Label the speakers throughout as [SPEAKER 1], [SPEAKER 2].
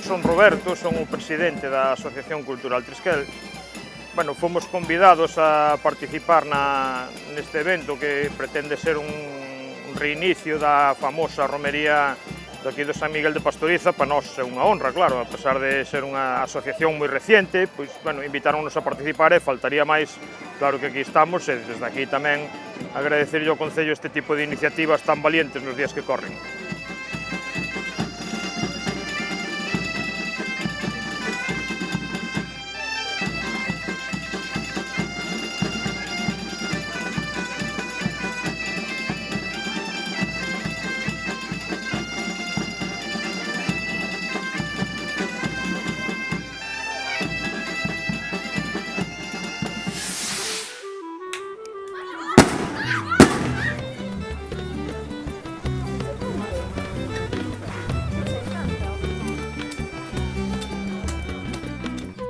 [SPEAKER 1] son Roberto, son o presidente da Asociación Cultural Trisquel. Bueno, fomos convidados a participar neste evento que pretende ser un reinicio da famosa romería daqui do San Miguel de Pastoriza. Para nós é unha honra, claro, a pesar de ser unha asociación moi reciente, pois, bueno, invitáronnos a participar e faltaría máis, claro que aquí estamos, e desde aquí tamén agradecerlle ao Concello este tipo de iniciativas tan valientes nos días que corren.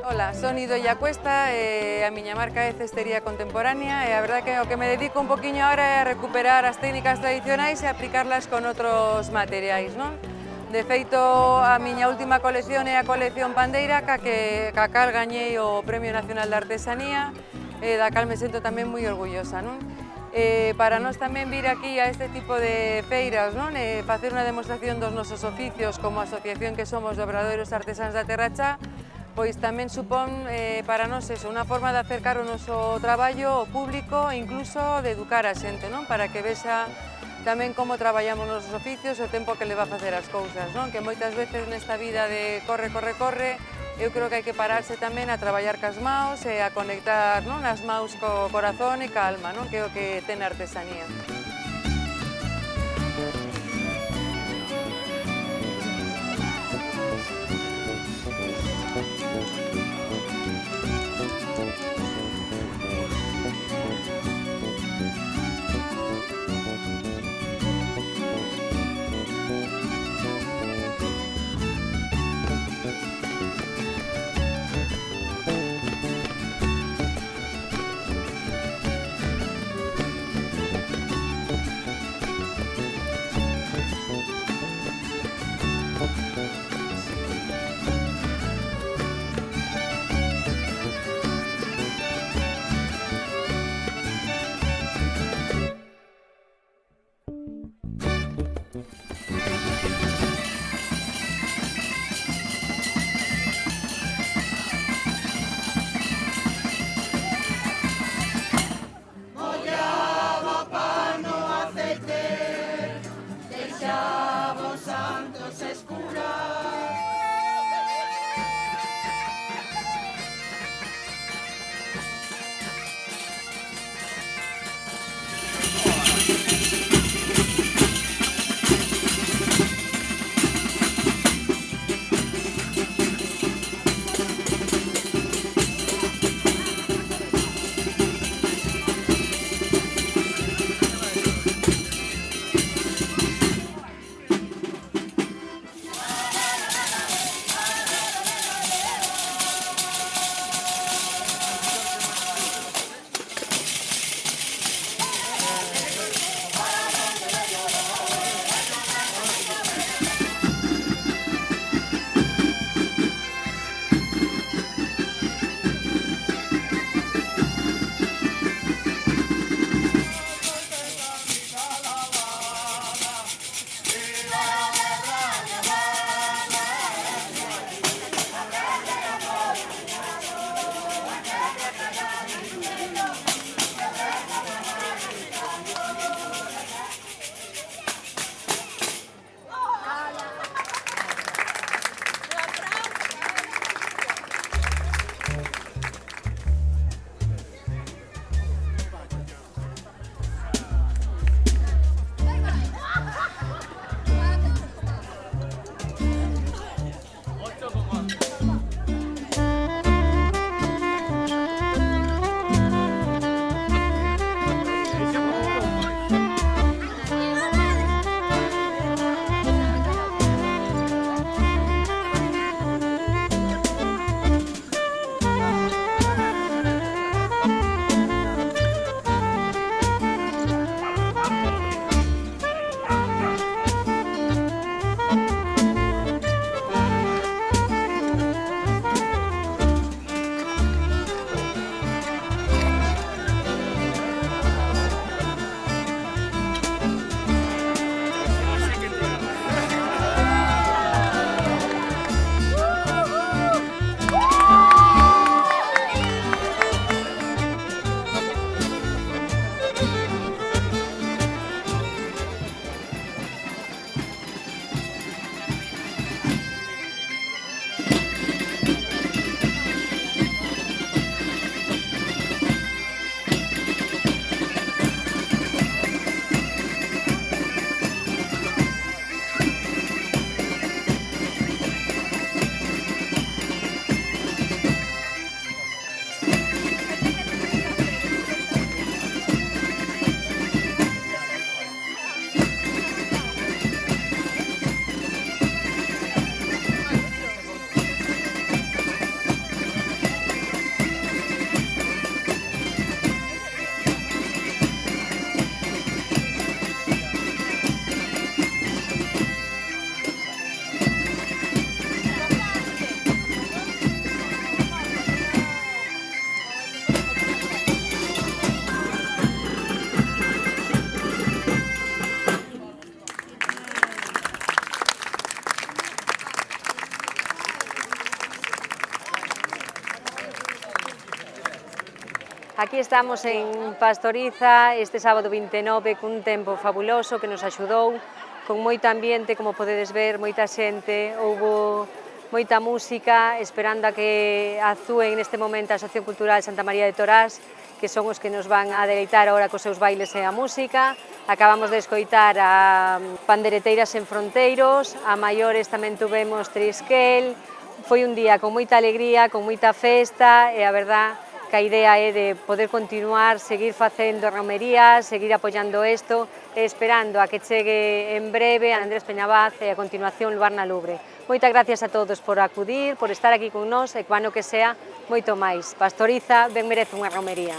[SPEAKER 2] Ola, son Idoia Cuesta e a miña marca é Cestería Contemporánea e a verdade que o que me dedico un poquinho ahora é a recuperar as técnicas tradicionais e aplicarlas con outros materiais, non? De feito, a miña última colección é a colección Pandeira, ca cal gañei o Premio Nacional de Artesanía e da cal me sento tamén moi orgullosa, non? Para nós tamén vir aquí a este tipo de feiras, non? Facer unha demostración dos nosos oficios como asociación que somos de obradoiros artesáns da Terra Chá, pois tamén supón para nós unha forma de acercar o noso traballo ao público e incluso de educar a xente, non? Para que vexa tamén como traballamos nos nosos oficios e o tempo que le va a facer as cousas, non? Que moitas veces nesta vida de corre, corre, corre, eu creo que hai que pararse tamén a traballar cas maus e a conectar, non? As maus co corazón e ca alma, non? Que é o que ten a artesanía.
[SPEAKER 3] Aquí estamos en Pastoriza este sábado 29 cun tempo fabuloso que nos axudou, con moito ambiente, como podedes ver, moita xente, houbo moita música, esperando a que actúen neste momento a Asociación Cultural Santa María de Torás, que son os que nos van a deleitar agora cos seus bailes e a música. Acabamos de escoitar a Pandereteiras en Fronteiros, a maiores tamén tuvemos Trisquel. Foi un día con moita alegría, con moita festa e a verdad que a idea é de poder continuar, seguir facendo romerías, seguir apoiando isto e esperando a que chegue en breve Andrés Peñabaz e a continuación Luarna Lubre. Moitas gracias a todos por acudir, por estar aquí con nós e cuano que sea moito máis. Pastoriza ben merece unha romería.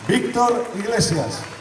[SPEAKER 4] Víctor Iglesias.